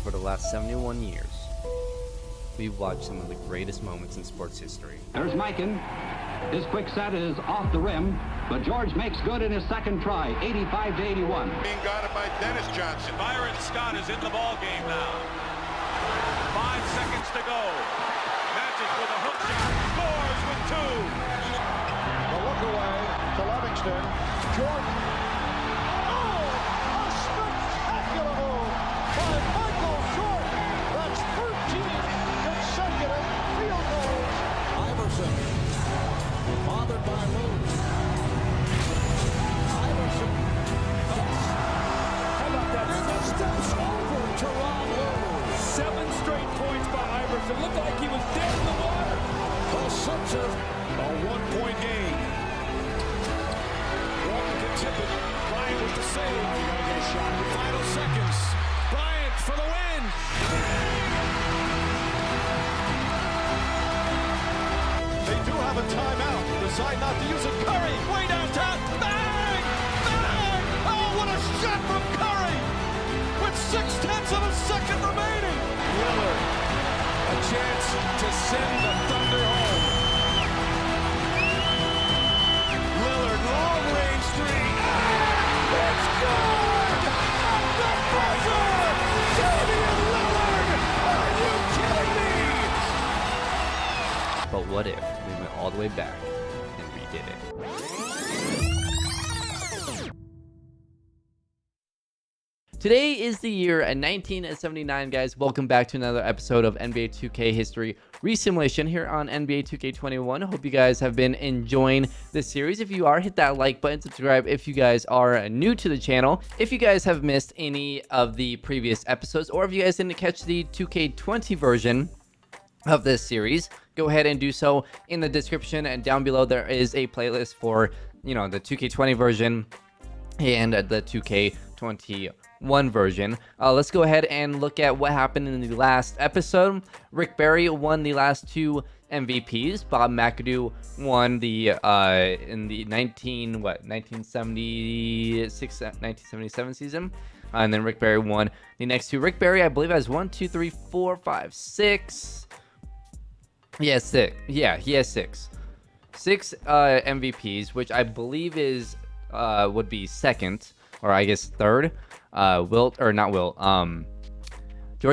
For the last 71 years, we've watched some of the greatest moments in sports history. There's Mikan. His quick set is off the rim, but George makes good in his second try, 85 to 81. Being guarded by Dennis Johnson. Byron Scott is in the ball game now. 5 seconds to go. Matches with a hook shot. Scores with 2. The look away to Livingston. Jordan. Oh, a spectacular move by Michael Jordan. That's 13 consecutive field goals. Iverson, bothered by Lewis. Iverson, how about that? And it steps over Teron Lewis. 7 straight points by Iverson. Looked like he was dead in the water. The Sixers, a 1-point game. Walker can tip it. Bryant with the save. He's going to get a shot. Final seconds. Bryant for the win. They do have a timeout. Decide not to use it. Curry, way downtown. Bang! Bang! Oh, what a shot from Curry! With 0.6 of a second remaining. Lillard, a chance to send the Thunder home. Lillard, long-range three. It's good! At the buzzer! Damian Lillard! Are you kidding me? But what if we went all the way back and redid it? Today is the year 1979, guys. Welcome back to another episode of NBA 2K History Resimulation here on NBA 2K21. Hope you guys have been enjoying this series. If you are, hit that like button, subscribe if you guys are new to the channel. If you guys have missed any of the previous episodes, or if you guys didn't catch the 2K20 version of this series, go ahead and do so in the description, and down below there is a playlist for, you know, the 2K20 version and the 2K21 version. Let's go ahead and look at what happened in the last episode. Rick Barry won the last 2 MVPs. Bob McAdoo won the in the 1977 season, and then Rick Barry won the next 2. Rick Barry, I believe, has 1, 2, 3, 4, 5, 6. He has 6. Yeah, he has 6 MVPs, which I believe is would be second, or I guess third. George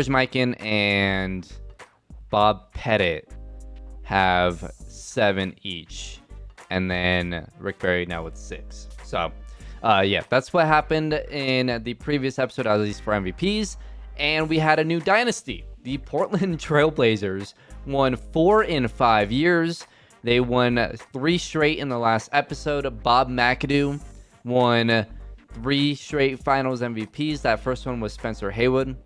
Mikan and Bob Pettit have 7 each, and then Rick Barry now with 6. So yeah, that's what happened in the previous episode, at least for MVPs. And we had a new dynasty. The Portland Trailblazers won 4 in 5 years. They won 3 straight in the last episode. Bob McAdoo won 3 straight finals MVPs. That first one was Spencer Haywood,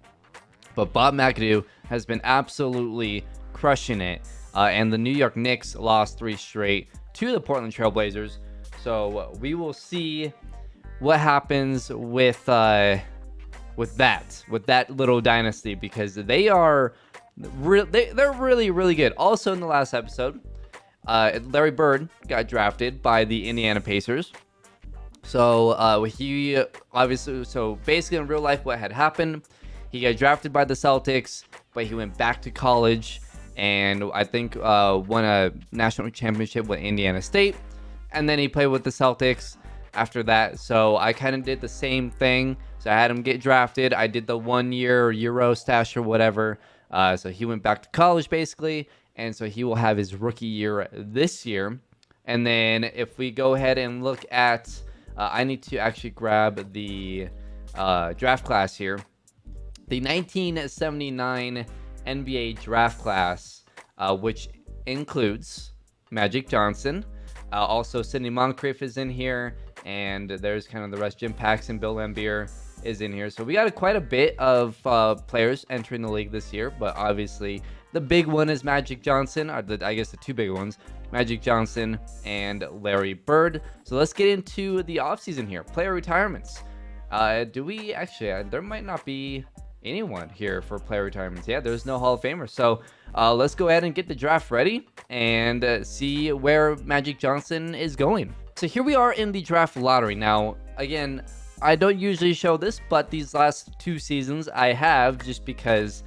but Bob McAdoo has been absolutely crushing it, and the New York Knicks lost 3 straight to the Portland Trailblazers. So we will see what happens with that little dynasty, because they're really good. Also in the last episode, Larry Bird got drafted by the Indiana Pacers. So he obviously, so basically in real life, what had happened, he got drafted by the Celtics, but he went back to college and I think won a national championship with Indiana State, and then he played with the Celtics after that. So I kind of did the same thing. So I had him get drafted. I did the 1-year Euro stash or whatever. So he went back to college basically, and so he will have his rookie year this year. And then if we go ahead and look at I need to actually grab the draft class here. The 1979 NBA draft class, which includes Magic Johnson. Also, Sidney Moncrief is in here. And there's kind of the rest. Jim Paxson, Bill Laimbeer is in here. So we got quite a bit of players entering the league this year. But obviously, the big one is Magic Johnson. Or I guess the 2 big ones. Magic Johnson and Larry Bird. So let's get into the offseason here. Player retirements. Do we actually, there might not be anyone here for player retirements. Yeah, there's no Hall of Famer. So let's go ahead and get the draft ready and see where Magic Johnson is going. So here we are in the draft lottery. Now, again, I don't usually show this, but these last 2 seasons I have, just because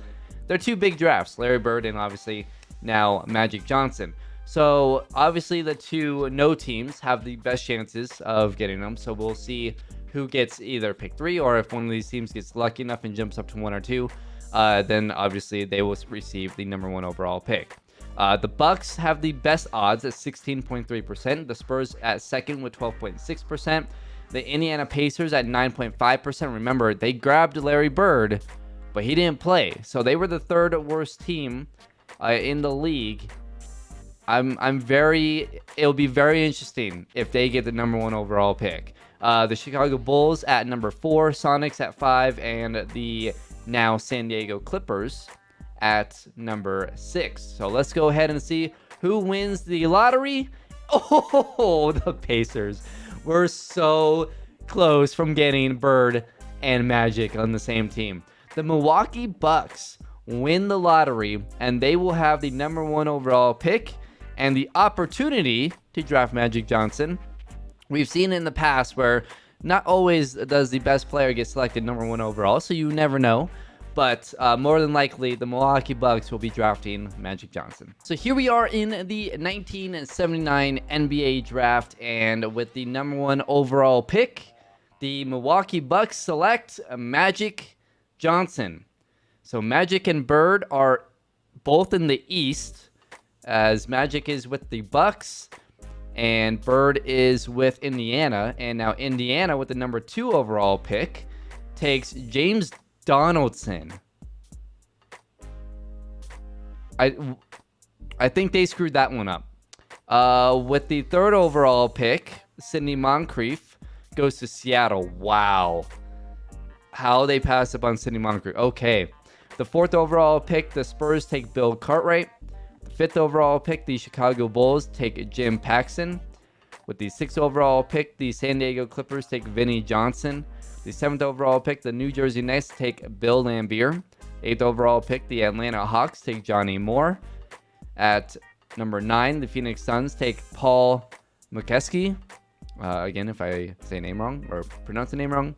they're 2 big drafts, Larry Bird and obviously now Magic Johnson. So obviously the 2 no teams have the best chances of getting them. So we'll see who gets either pick 3, or if one of these teams gets lucky enough and jumps up to 1 or 2, then obviously they will receive the number 1 overall pick. The Bucks have the best odds at 16.3%. The Spurs at second with 12.6%. The Indiana Pacers at 9.5%. Remember, they grabbed Larry Bird, but he didn't play. So they were the 3rd worst team in the league. It'll be very interesting if they get the number 1 overall pick. The Chicago Bulls at number 4, Sonics at 5, and the now San Diego Clippers at number 6. So let's go ahead and see who wins the lottery. Oh, the Pacers. We're so close from getting Bird and Magic on the same team. The Milwaukee Bucks win the lottery, and they will have the number 1 overall pick and the opportunity to draft Magic Johnson. We've seen it in the past where not always does the best player get selected number 1 overall, so you never know. But more than likely, the Milwaukee Bucks will be drafting Magic Johnson. So here we are in the 1979 NBA draft, and with the number 1 overall pick, the Milwaukee Bucks select Magic Johnson. So Magic and Bird are both in the East, as Magic is with the Bucks and Bird is with Indiana. And now Indiana, with the number 2 overall pick, takes James Donaldson. I think they screwed that one up. With the 3rd overall pick, Sidney Moncrief goes to Seattle. Wow. How they passed up on Sidney Moncrief. Okay. The 4th overall pick, the Spurs take Bill Cartwright. The 5th overall pick, the Chicago Bulls take Jim Paxson. With the 6th overall pick, the San Diego Clippers take Vinnie Johnson. The 7th overall pick, the New Jersey Nets take Bill Laimbeer. 8th overall pick, the Atlanta Hawks take Johnny Moore. At number 9, the Phoenix Suns take Paul McKeskey. Again, if I say name wrong or pronounce the name wrong,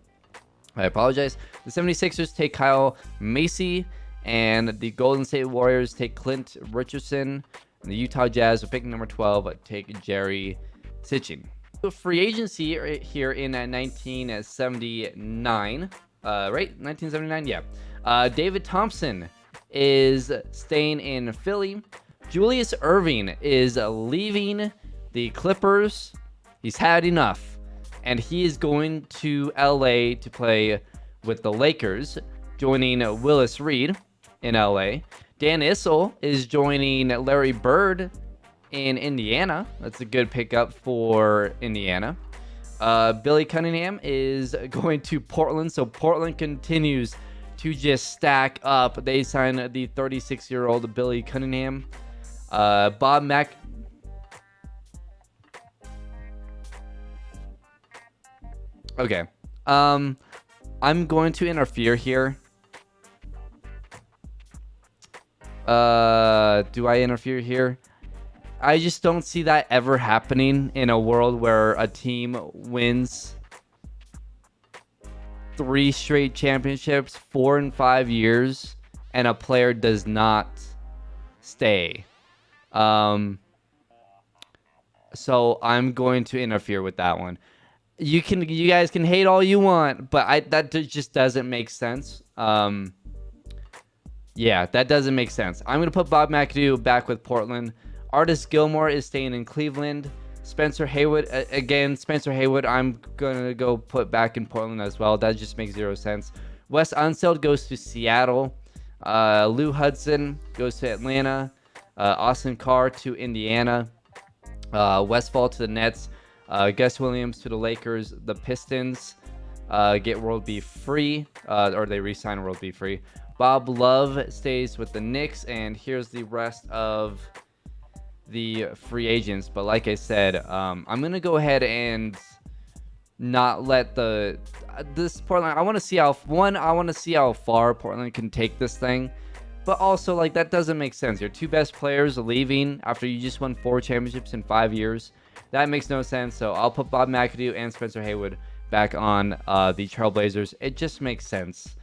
I apologize. The 76ers take Kyle Macy. And the Golden State Warriors take Clint Richardson. And the Utah Jazz, with pick number 12, take Jerry Sitchin. Free agency here in 1979. Right? 1979? Yeah. David Thompson is staying in Philly. Julius Erving is leaving the Clippers. He's had enough. And he is going to LA to play with the Lakers, joining Willis Reed in LA. Dan Issel is joining Larry Bird in Indiana. That's a good pickup for Indiana. Billy Cunningham is going to Portland, so Portland continues to just stack up. They signed the 36-year-old Billy Cunningham. Bob Mack. Okay. I'm going to interfere here. Do I interfere here? I just don't see that ever happening in a world where a team wins 3 straight championships, 4 in 5 years, and a player does not stay. So I'm going to interfere with that one. You guys can hate all you want, but that just doesn't make sense. Yeah, that doesn't make sense. I'm going to put Bob McAdoo back with Portland. Artis Gilmore is staying in Cleveland. Spencer Haywood, Spencer Haywood, I'm going to go put back in Portland as well. That just makes 0 sense. Wes Unseld goes to Seattle. Lou Hudson goes to Atlanta. Austin Carr to Indiana. Westfall to the Nets. Gus Williams to the Lakers. The Pistons get World B free, or they re-sign World B free. Bob Love stays with the Knicks, and here's the rest of the free agents. But like I said, I'm gonna go ahead and not let this Portland. I want to see how far Portland can take this thing. But also, like, that doesn't make sense. Your 2 best players leaving after you just won 4 championships in 5 years. That makes no sense. So I'll put Bob McAdoo and Spencer Haywood back on the Trailblazers. It just makes sense.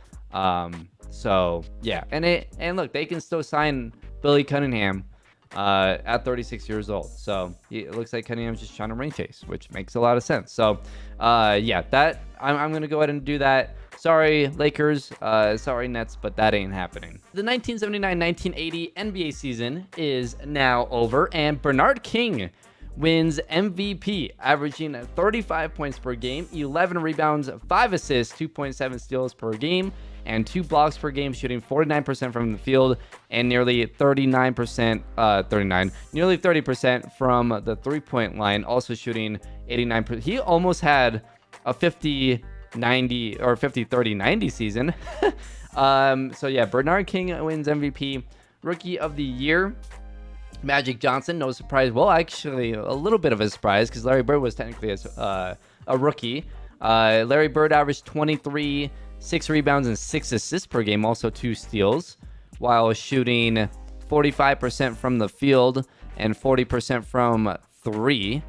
So yeah, and look, they can still sign Billy Cunningham at 36 years old. So it looks like Cunningham's just trying to ring chase, which makes a lot of sense. So yeah, that I'm gonna go ahead and do that. Sorry, Lakers. Sorry, Nets, but that ain't happening. The 1979-1980 NBA season is now over, and Bernard King wins MVP, averaging 35 points per game, 11 rebounds, 5 assists, 2.7 steals per game, and 2 blocks per game, shooting 49% from the field and nearly 30% from the three-point line, also shooting 89%. He almost had a 50-90 or 50-30-90 season. So yeah, Bernard King wins MVP. Rookie of the Year, Magic Johnson, no surprise. Well, actually, a little bit of a surprise because Larry Bird was technically a rookie. Larry Bird averaged 23, 6 rebounds, and 6 assists per game, also 2 steals, while shooting 45% from the field and 40% from 3.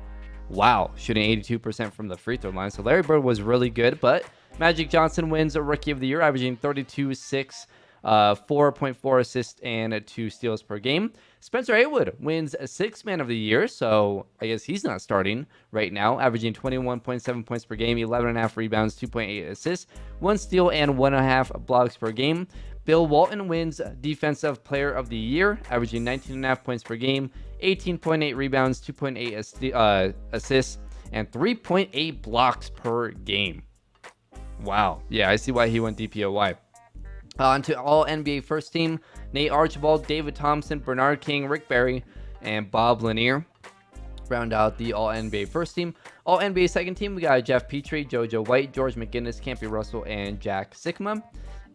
Wow, shooting 82% from the free throw line. So Larry Bird was really good, but Magic Johnson wins a Rookie of the Year, averaging 32, 6, 4.4 assists, and 2 steals per game. Spencer Haywood wins a 6th Man of the Year, so I guess he's not starting right now, averaging 21.7 points per game, 11.5 rebounds, 2.8 assists, 1 steal, and 1.5 blocks per game. Bill Walton wins Defensive Player of the Year, averaging 19.5 points per game, 18.8 rebounds, 2.8 assists, and 3.8 blocks per game. Wow. Yeah, I see why he went DPOY. On to all NBA first team, Nate Archibald, David Thompson, Bernard King, Rick Barry, and Bob Lanier round out the all NBA first team. All NBA second team, we got Jeff Petrie, JoJo White, George McGinnis, Campy Russell, and Jack Sikma.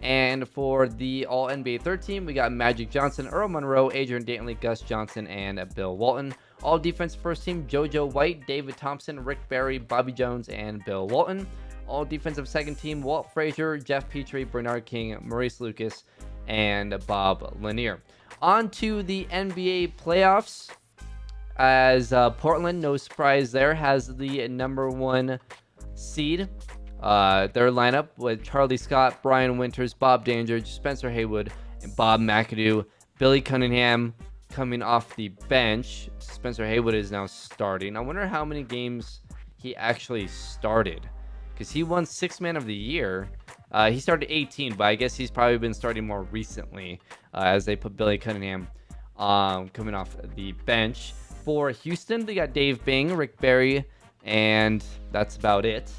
And for the all NBA third team, we got Magic Johnson, Earl Monroe, Adrian Dantley, Gus Johnson, and Bill Walton. All defense first team, JoJo White, David Thompson, Rick Barry, Bobby Jones, and Bill Walton. All defensive second team, Walt Frazier, Jeff Petrie, Bernard King, Maurice Lucas, and Bob Lanier. On to the NBA playoffs, as Portland, no surprise there, has the number 1 seed. Their lineup with Charlie Scott, Brian Winters, Bob Dandridge, Spencer Haywood, and Bob McAdoo. Billy Cunningham coming off the bench. Spencer Haywood is now starting. I wonder how many games he actually started, because he won 6th Man of the Year. He started 18, but I guess he's probably been starting more recently as they put Billy Cunningham coming off the bench. For Houston, they got Dave Bing, Rick Barry, and that's about it.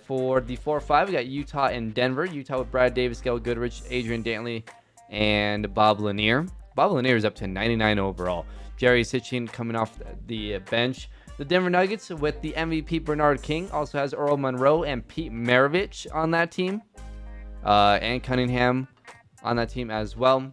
For the 4-5, we got Utah and Denver. Utah with Brad Davis, Gail Goodrich, Adrian Dantley, and Bob Lanier. Bob Lanier is up to 99 overall. Jerry Sitchin coming off the bench. The Denver Nuggets with the MVP Bernard King also has Earl Monroe and Pete Maravich on that team, and Cunningham on that team as well.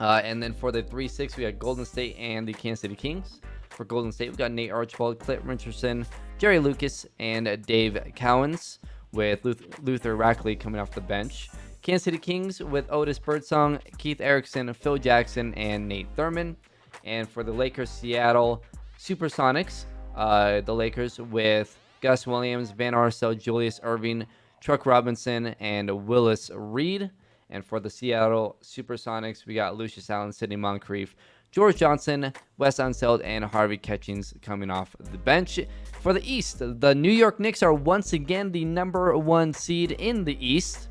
And then for the 3-6, we got Golden State and the Kansas City Kings. For Golden State, we got Nate Archibald, Clint Richardson, Jerry Lucas, and Dave Cowens, with Luther Rackley coming off the bench. Kansas City Kings with Otis Birdsong, Keith Erickson, Phil Jackson, and Nate Thurman. And for the Lakers, Seattle Supersonics, the Lakers with Gus Williams, Van Arsdale, Julius Erving, Truck Robinson, and Willis Reed. And for the Seattle Supersonics, we got Lucius Allen, Sidney Moncrief, George Johnson, Wes Unseld, and Harvey Catchings coming off the bench. For the East, the New York Knicks are once again the number 1 seed in the East,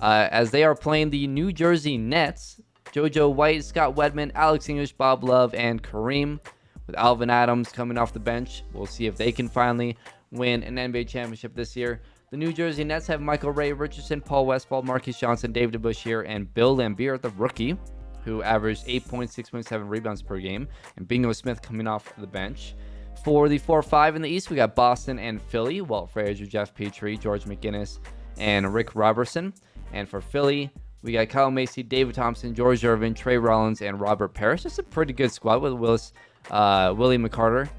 as they are playing the New Jersey Nets. JoJo White, Scott Wedman, Alex English, Bob Love, and Kareem, with Alvin Adams coming off the bench. We'll see if they can finally win an NBA championship this year. The New Jersey Nets have Michael Ray Richardson, Paul Westphal, Marquise Johnson, David DeBusschere, and Bill Laimbeer, the rookie, who averaged 8.6.7 rebounds per game, and Bingo Smith coming off the bench. For the 4-5 in the East, we got Boston and Philly, Walt Frazier, Jeff Petrie, George McGinnis, and Rick Robertson. And for Philly, we got Kyle Macy, David Thompson, George Irvin, Trey Rollins, and Robert Parrish. That's a pretty good squad with Willie McCarter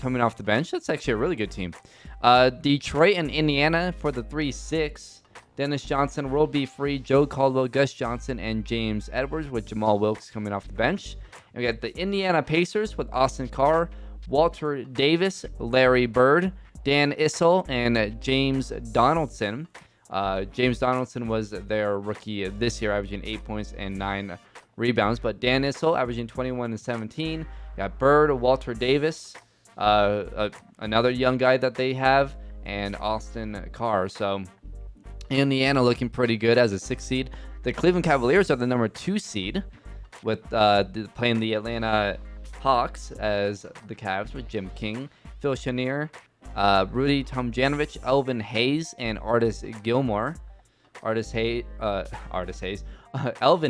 coming off the bench. That's actually a really good team. Detroit and Indiana for the 3-6. Dennis Johnson, World B. Free, Joe Caldwell, Gus Johnson, and James Edwards, with Jamal Wilkes coming off the bench. And we got the Indiana Pacers with Austin Carr, Walter Davis, Larry Bird, Dan Issel and James Donaldson. James Donaldson was their rookie this year, averaging 8 points and 9 rebounds. But Dan Issel averaging 21 and 17. You got Bird, Walter Davis, another young guy that they have, and Austin Carr. So Indiana looking pretty good as a 6th seed. The Cleveland Cavaliers are the number 2 seed with playing the Atlanta Hawks as the Cavs with Jim King, Phil Chenier, Rudy Tomjanovich, Elvin Hayes, and Artis Gilmore. Elvin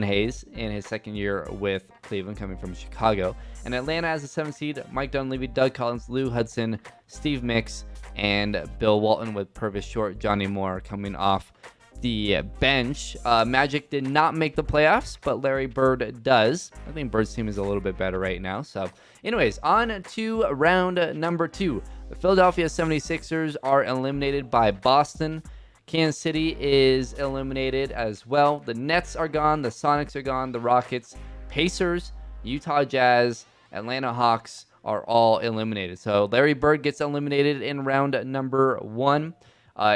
Hayes in his 2nd year with Cleveland, coming from Chicago. And Atlanta as a 7th seed, Mike Dunleavy, Doug Collins, Lou Hudson, Steve Mix, and Bill Walton with Purvis Short, Johnny Moore coming off the bench. Magic did not make the playoffs, but Larry Bird does. I think Bird's team is a little bit better right now. So anyways, on to round number 2. The Philadelphia 76ers are eliminated by Boston. Kansas City is eliminated as well. The Nets are gone. The Sonics are gone. The Rockets, Pacers, Utah Jazz, Atlanta Hawks are all eliminated. So Larry Bird gets eliminated in round number 1.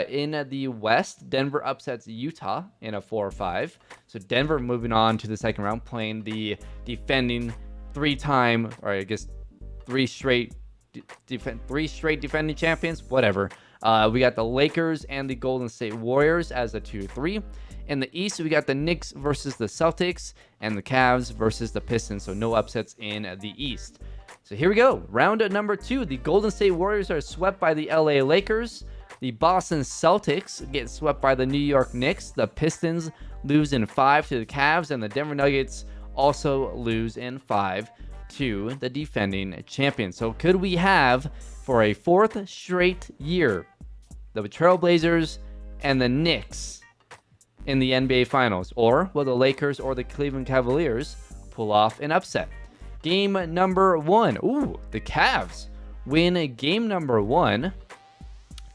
In the West, Denver upsets Utah in a 4-5. So Denver moving on to the 2nd round, playing the defending 3-time, or I guess 3 straight defending champions, whatever. We got the Lakers and the Golden State Warriors as a 2-3. In the East, we got the Knicks versus the Celtics and the Cavs versus the Pistons. So no upsets in the East. So here we go. Round number 2. The Golden State Warriors are swept by the LA Lakers. The Boston Celtics get swept by the New York Knicks. The Pistons lose in 5 to the Cavs. And the Denver Nuggets also lose in 5 to the defending champions. So could we have, for a 4th straight year, the Trailblazers and the Knicks in the NBA Finals? Or will the Lakers or the Cleveland Cavaliers pull off an upset? Game number 1. Ooh, the Cavs win game number 1.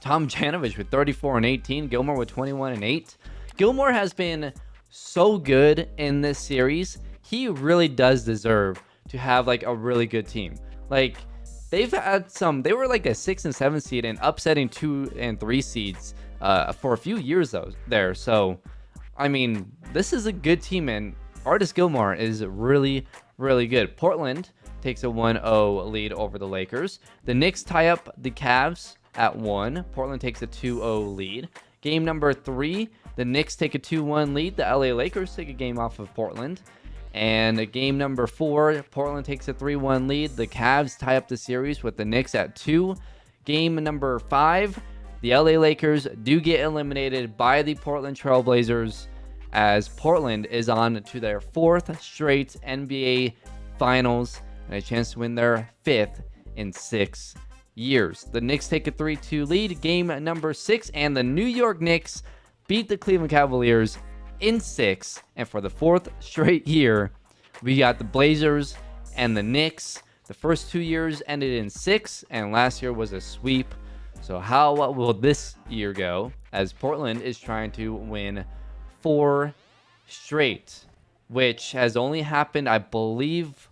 Tomjanovich with 34 and 18. Gilmore with 21 and 8. Gilmore has been so good in this series. He really does deserve to have like a really good team. Like, they've had they were like a 6 and 7 seed and upsetting 2 and 3 seeds for a few years though there. So, I mean, this is a good team, and Artis Gilmore is really, really good. Portland takes a 1-0 lead over the Lakers. The Knicks tie up the Cavs at 1. Portland takes a 2-0 lead. Game number 3, the Knicks take a 2-1 lead. The LA Lakers take a game off of Portland. And game number 4, Portland takes a 3-1 lead. The Cavs tie up the series with the Knicks at 2. Game number 5, the LA Lakers do get eliminated by the Portland Trailblazers, as Portland is on to their 4th straight NBA Finals and a chance to win their 5th in 6 years. The Knicks take a 3-2 lead. Game number 6, and the New York Knicks beat the Cleveland Cavaliers in 6. And for the 4th straight year, we got the Blazers and the Knicks. The first 2 years ended in 6, and last year was a sweep. So how will this year go, as Portland is trying to win 4 straight, which has only happened, I believe,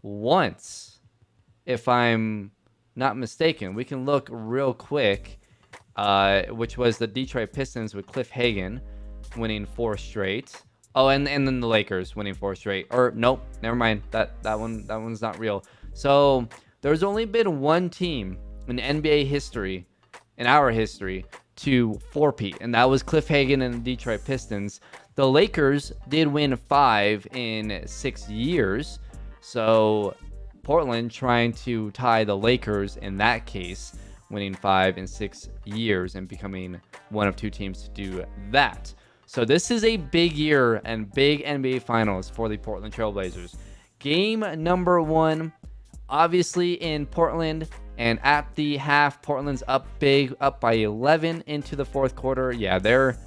once, if I'm not mistaken. We can look real quick, which was the Detroit Pistons with Cliff Hagan winning 4 straight. Oh, and then the Lakers winning 4 straight. Or nope, never mind. That one's not real. So there's only been one team in NBA history, in our history, to 4-peat, and that was Cliff Hagan and the Detroit Pistons. The Lakers did win 5 in 6 years, so Portland trying to tie the Lakers in that case, winning 5 in 6 years and becoming one of 2 teams to do that. So this is a big year and big NBA Finals for the Portland Trailblazers. Game number 1, obviously in Portland, and at the half, Portland's up big, up by 11 into the 4th quarter. Yeah, they're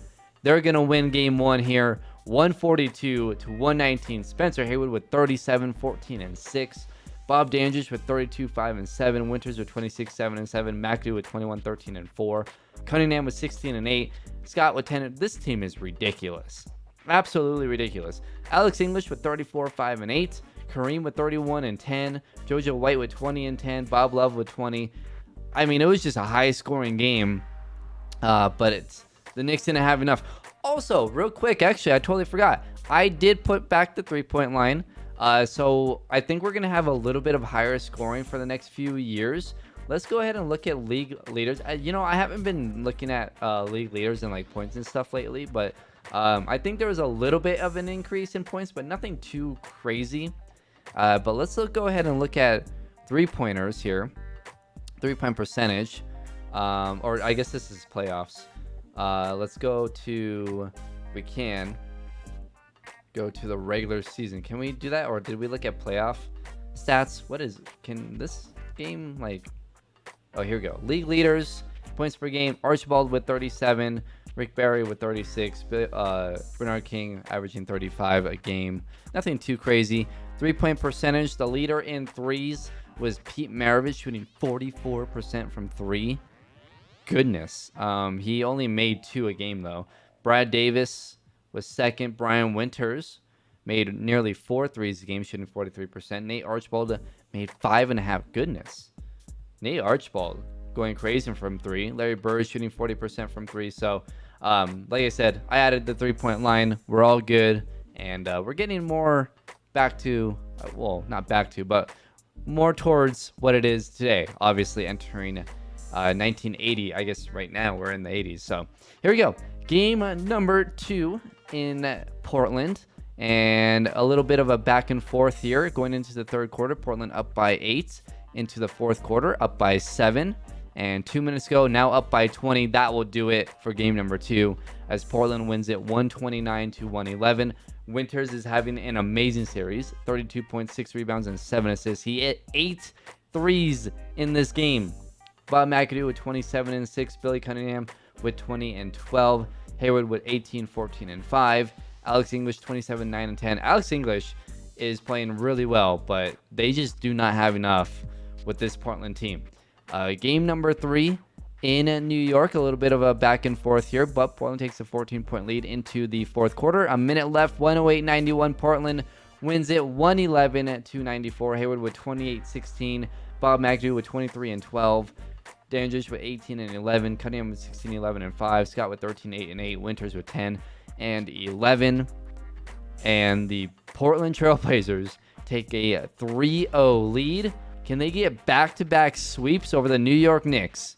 gonna win game 1 here, 142 to 119. Spencer Haywood with 37, 14, and 6. Bob Dandridge with 32, 5, and 7. Winters with 26, 7, and 7. McAdoo with 21, 13, and 4. Cunningham with 16 and 8. Scott with 10. This team is ridiculous. Absolutely ridiculous. Alex English with 34, 5, and 8. Kareem with 31 and 10. JoJo White with 20 and 10. Bob Love with 20. I mean, it was just a high-scoring game, but the Knicks didn't have enough. Also, real quick, actually, I totally forgot. I did put back the three-point line. So I think we're going to have a little bit of higher scoring for the next few years. Let's go ahead and look at league leaders. I haven't been looking at league leaders and like points and stuff lately, but I think there was a little bit of an increase in points, but nothing too crazy. But let's go ahead and look at three-pointers here. Three-point percentage. Or I guess this is playoffs. Let's go to... We can go to the regular season. Can we do that? Or did we look at playoff stats? Can this game like... Oh, here we go. League leaders, points per game. Archibald with 37. Rick Barry with 36. Bernard King averaging 35 a game. Nothing too crazy. Three-point percentage. The leader in threes was Pete Maravich, shooting 44% from three. Goodness. He only made 2 a game, though. Brad Davis was second. Brian Winters made nearly 4 threes a game, shooting 43%. Nate Archibald made 5.5. Goodness. Nate Archibald going crazy from 3. Larry Bird shooting 40% from 3. So, like I said, I added the three-point line. We're all good. And we're getting more back to, well, not back to, but more towards what it is today. Obviously entering 1980. I guess right now we're in the 80s. So, here we go. Game number 2 in Portland. And a little bit of a back and forth here. Going into the third quarter, Portland up by 8. Into the fourth quarter, up by 7. And 2 minutes ago, now up by 20. That will do it for game number 2 as Portland wins it 129-111. Winters is having an amazing series. 32.6 rebounds and 7 assists. He hit 8 threes in this game. Bob McAdoo with 27 and 6. Billy Cunningham with 20 and 12. Hayward with 18, 14 and 5. Alex English 27, 9 and 10. Alex English is playing really well, but they just do not have enough with this Portland team. Game number 3 in New York. A little bit of a back and forth here, but Portland takes a 14-point lead into the fourth quarter. A minute left, 108-91. Portland wins it 111-94. Hayward with 28-16. Bob McAdoo with 23 and 12. Dandridge with 18 and 11. Cunningham with 16, 11 and 5. Scott with 13, 8 and 8. Winters with 10 and 11. And the Portland Trailblazers take a 3-0 lead. Can they get back-to-back sweeps over the New York Knicks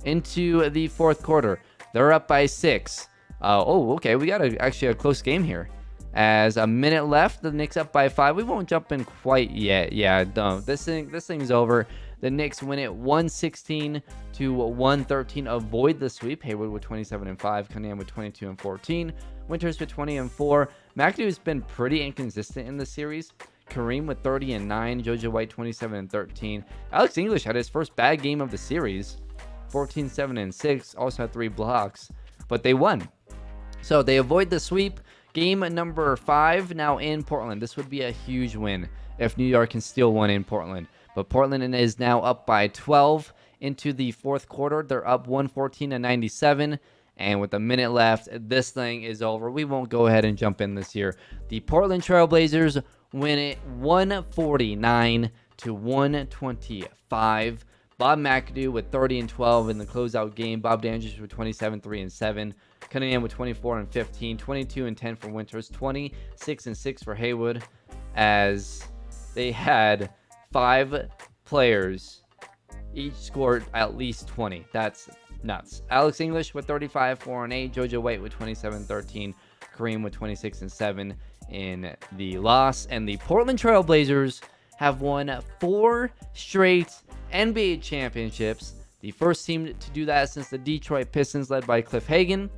into the fourth quarter? They're up by 6. Okay. We got actually a close game here. As a minute left, the Knicks up by 5. We won't jump in quite yet. Yeah, no. This thing's over. The Knicks win it 116-113. Avoid the sweep. Hayward with 27 and 5. Cunningham with 22 and 14. Winters with 20 and 4. McAdoo has been pretty inconsistent in the series. Kareem with 30 and 9. JoJo White 27 and 13. Alex English had his first bad game of the series. 14, 7 and 6. Also had 3 blocks. But they won. So they avoid the sweep. Game number 5 now in Portland. This would be a huge win if New York can steal one in Portland. But Portland is now up by 12 into the fourth quarter. They're up 114-97. And with a minute left, this thing is over. We won't go ahead and jump in this here. The Portland Trailblazers win it 149-125. Bob McAdoo with 30 and 12 in the closeout game. Bob Dandridge with 27, 3 and 7. Cunningham with 24 and 15. 22 and 10 for Winters. 26 and 6 for Haywood. As they had 5 players each scored at least 20. That's nuts. Alex English with 35, 4 and 8. JoJo White with 27, 13. Kareem with 26 and 7 in the loss. And the Portland Trailblazers have won 4 straight NBA championships. The first team to do that since the Detroit Pistons led by Cliff Hagan.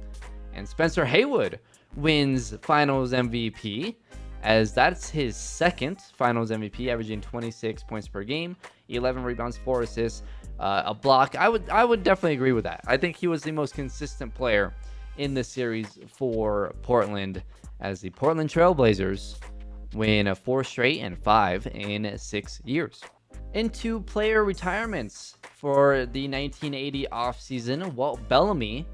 And Spencer Haywood wins Finals MVP, as that's his second Finals MVP, averaging 26 points per game, 11 rebounds, 4 assists, a block. I would definitely agree with that. I think he was the most consistent player in the series for Portland, as the Portland Trailblazers win 4 straight and 5 in 6 years. Into player retirements for the 1980 offseason, Walt Bellamy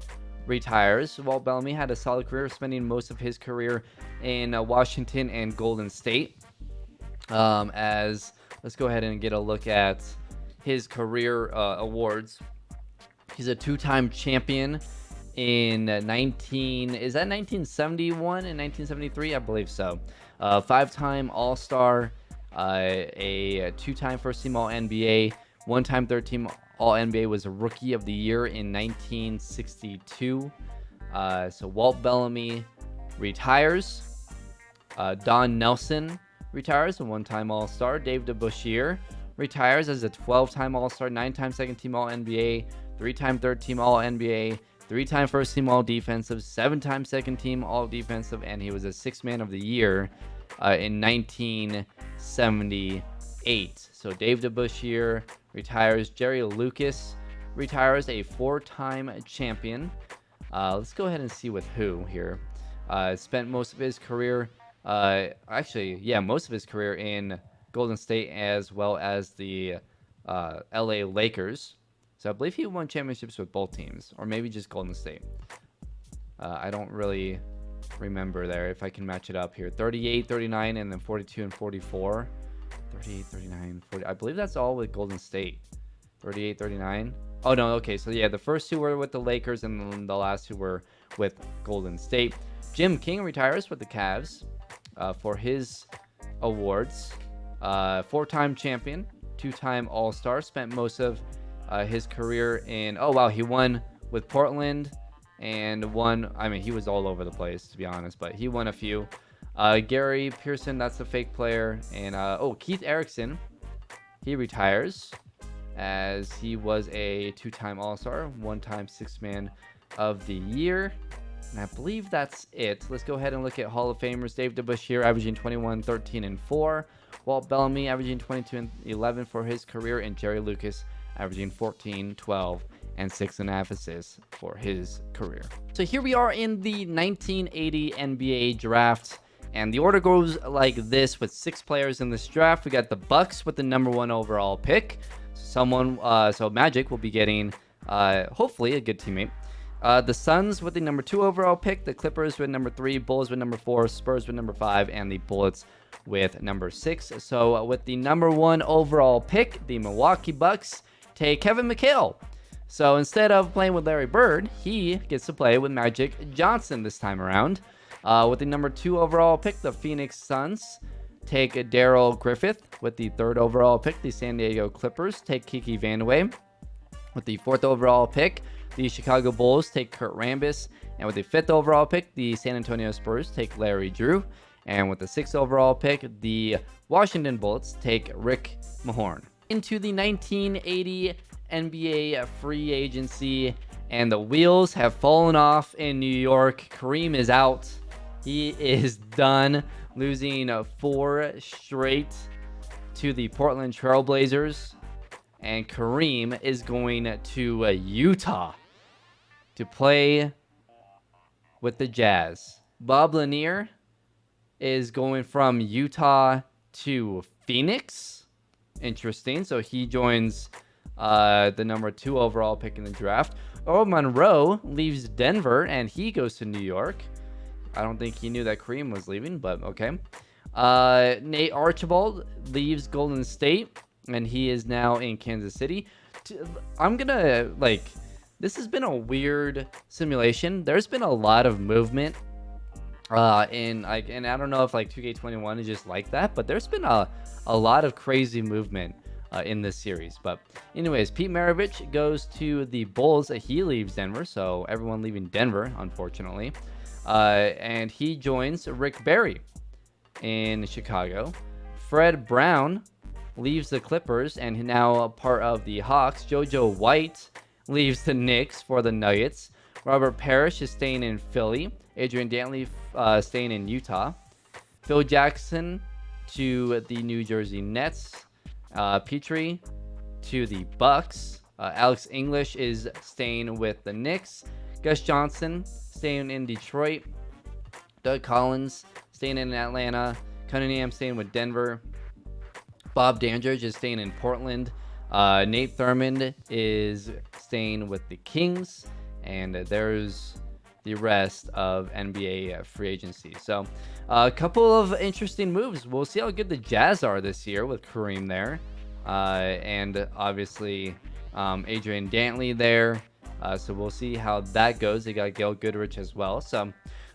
retires. Walt Bellamy had a solid career, spending most of his career in Washington and Golden State. As let's go ahead and get a look at his career awards. He's a 2-time champion in 1971 and 1973, I believe so. 5-time All-Star, a 2-time first-team All-NBA, 1-time third-team All-NBA, was a Rookie of the Year in 1962. So Walt Bellamy retires. Don Nelson retires, a 1-time All-Star. Dave DeBusschere retires as a 12-time All-Star, 9-time second-team All-NBA, 3-time third-team All-NBA, 3-time first-team All-Defensive, 7-time second-team All-Defensive, and he was a 6th Man of the Year in 1978. So Dave DeBusschere retires. Jerry Lucas retires, a 4-time champion. Let's go ahead and see with who here. Spent most of his career, most of his career in Golden State as well as the LA Lakers. So I believe he won championships with both teams, or maybe just Golden State. I don't really remember there if I can match it up here. 38, 39, and then 42 and 44. 38, 39, 40. I believe that's all with Golden State. 38, 39. Oh, no, okay. So, yeah, the first two were with the Lakers, and then the last two were with Golden State. Jim King retires with the Cavs for his awards. 4-time champion, 2-time All-Star. Spent most of his career in... Oh, wow, he won with Portland and won... I mean, he was all over the place, to be honest, but he won a few. Gary Pearson, that's the fake player. And, Keith Erickson, he retires as he was a 2-time All-Star, 1-time 6th Man of the Year. And I believe that's it. Let's go ahead and look at Hall of Famers. Dave DeBusschere averaging 21, 13, and 4. Walt Bellamy averaging 22 and 11 for his career. And Jerry Lucas averaging 14, 12, and 6.5 assists for his career. So here we are in the 1980 NBA draft. And the order goes like this with 6 players in this draft. We got the Bucks with the number 1 overall pick. So Magic will be getting, hopefully, a good teammate. The Suns with the number 2 overall pick, the Clippers with number 3, Bulls with number 4, Spurs with number 5, and the Bullets with number 6. So with the number 1 overall pick, the Milwaukee Bucks take Kevin McHale. So instead of playing with Larry Bird, he gets to play with Magic Johnson this time around. With the number 2 overall pick, the Phoenix Suns take Daryl Griffith. With the 3rd overall pick, the San Diego Clippers take Kiki Vandeweghe. With the 4th overall pick, the Chicago Bulls take Kurt Rambis. And with the 5th overall pick, the San Antonio Spurs take Larry Drew. And with the 6th overall pick, the Washington Bullets take Rick Mahorn. Into the 1980 NBA free agency, and the wheels have fallen off in New York. Kareem is out. He is done, losing 4 straight to the Portland Trailblazers. And Kareem is going to Utah to play with the Jazz. Bob Lanier is going from Utah to Phoenix. Interesting. So he joins the number 2 overall pick in the draft. Earl Monroe leaves Denver and he goes to New York. I don't think he knew that Kareem was leaving, but okay. Nate Archibald leaves Golden State and he is now in Kansas City. I'm gonna this has been a weird simulation. There's been a lot of movement and I don't know if 2K21 is just like that, but there's been a lot of crazy movement in this series. But anyways, Pete Maravich goes to the Bulls. He leaves Denver, so everyone leaving Denver, unfortunately. And he joins Rick Barry in Chicago. Fred Brown leaves the Clippers and now a part of the Hawks. JoJo White leaves the Knicks for the Nuggets. Robert Parrish is staying in Philly. Adrian Dantley staying in Utah. Phil Jackson to the New Jersey Nets. Petrie to the Bucks. Alex English is staying with the Knicks. Gus Johnson staying in Detroit. Doug Collins staying in Atlanta. Cunningham staying with Denver. Bob Dandridge is staying in Portland. Nate Thurmond is staying with the Kings. And there's the rest of NBA free agency. So a couple of interesting moves. We'll see how good the Jazz are this year with Kareem there. and obviously Adrian Dantley there. So we'll see how that goes. They got Gail Goodrich as well. So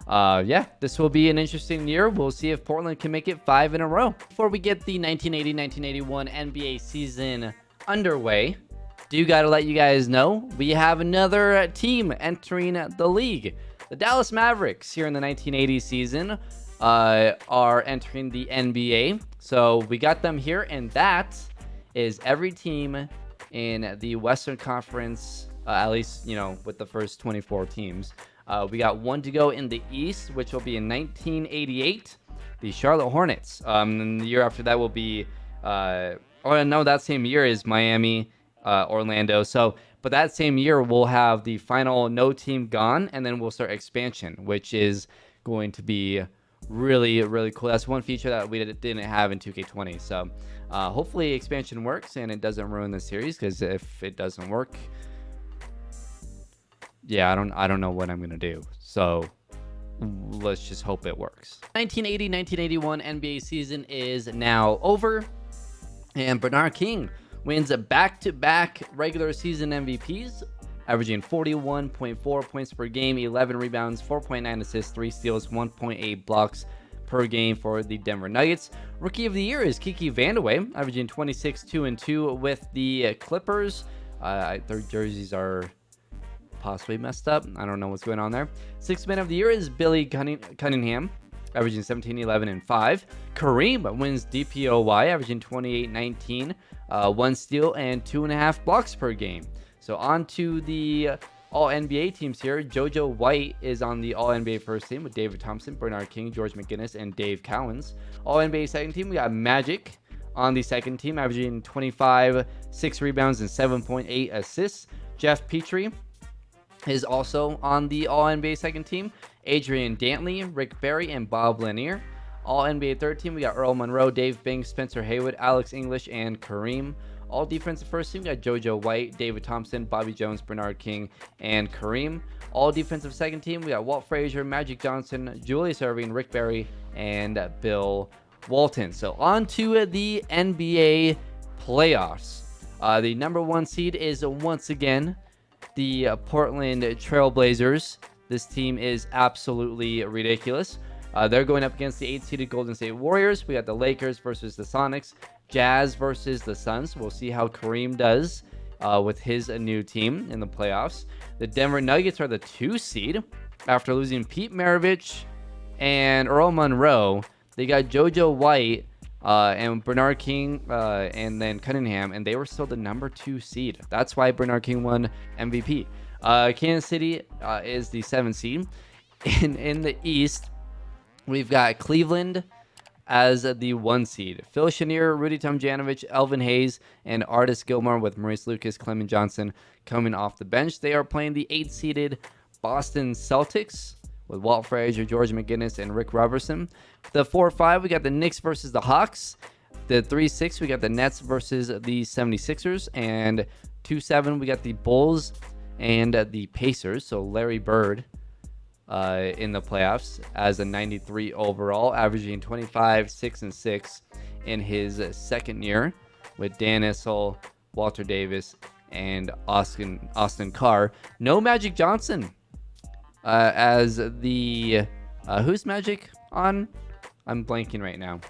yeah, this will be an interesting year. We'll see if Portland can make it 5 in a row. Before we get the 1980-1981 NBA season underway, do gotta let you guys know we have another team entering the league. The Dallas Mavericks here in the 1980 season are entering the NBA. So we got them here, and that is every team in the Western Conference, at least, you know, with the first 24 teams. We got one to go in the East, which will be in 1988, the Charlotte Hornets. And the year after that will be, that same year is Miami, Orlando. So, but that same year we'll have the final no team gone, and then we'll start expansion, which is going to be really, really cool. That's one feature that we didn't have in 2K20. So hopefully expansion works and it doesn't ruin the series, because if it doesn't work, yeah, I don't know what I'm gonna do. So let's just hope it works. 1980-1981 NBA season is now over, and Bernard King wins a back-to-back regular season MVPs, averaging 41.4 points per game, 11 rebounds, 4.9 assists, 3 steals, 1.8 blocks per game for the Denver Nuggets. Rookie of the year is Kiki Vandeweghe, averaging 26, 2 and 2 with the Clippers. Their jerseys are possibly messed up. I don't know what's going on there. Sixth man of the year is Billy Cunningham, averaging 17, 11 and 5. Kareem wins DPOY, averaging 28, 19, 1 steal and 2.5 blocks per game. So on to the All-NBA teams here. JoJo White is on the All-NBA first team with David Thompson, Bernard King, George McGinnis, and Dave Cowens. All-NBA second team, we got Magic on the second team, averaging 25, 6 rebounds, and 7.8 assists. Jeff Petrie is also on the All-NBA second team. Adrian Dantley, Rick Barry, and Bob Lanier. All-NBA third team, we got Earl Monroe, Dave Banks, Spencer Haywood, Alex English, and Kareem. All defensive first team, we got JoJo White, David Thompson, Bobby Jones, Bernard King, and Kareem. All defensive second team, we got Walt Frazier, Magic Johnson, Julius Erving, Rick Barry, and Bill Walton. So on to the NBA playoffs. The number 1 seed is once again the Portland Trailblazers. This team is absolutely ridiculous. They're going up against the 8-seeded Golden State Warriors. We got the Lakers versus the Sonics, Jazz versus the Suns. We'll see how Kareem does with his new team in the playoffs. The Denver Nuggets are the 2 seed after losing Pete Maravich and Earl Monroe. They got JoJo White and Bernard King and then Cunningham, and they were still the number 2 seed. That's why Bernard King won MVP. Kansas City is the 7th seed. In the East, we've got Cleveland as the 1 seed. Phil Chenier, Rudy Tomjanovich, Elvin Hayes, and Artis Gilmore with Maurice Lucas, Clement Johnson coming off the bench. They are playing the 8-seeded Boston Celtics with Walt Frazier, George McGinnis, and Rick Robertson. The 4-5, we got the Knicks versus the Hawks. The 3-6, we got the Nets versus the 76ers. And 2-7, we got the Bulls and the Pacers. So Larry Bird in the playoffs as a 93 overall, averaging 25, 6 and 6 in his second year with Dan Issel, Walter Davis, and Austin Carr. No Magic Johnson as the who's Magic on? I'm blanking right now.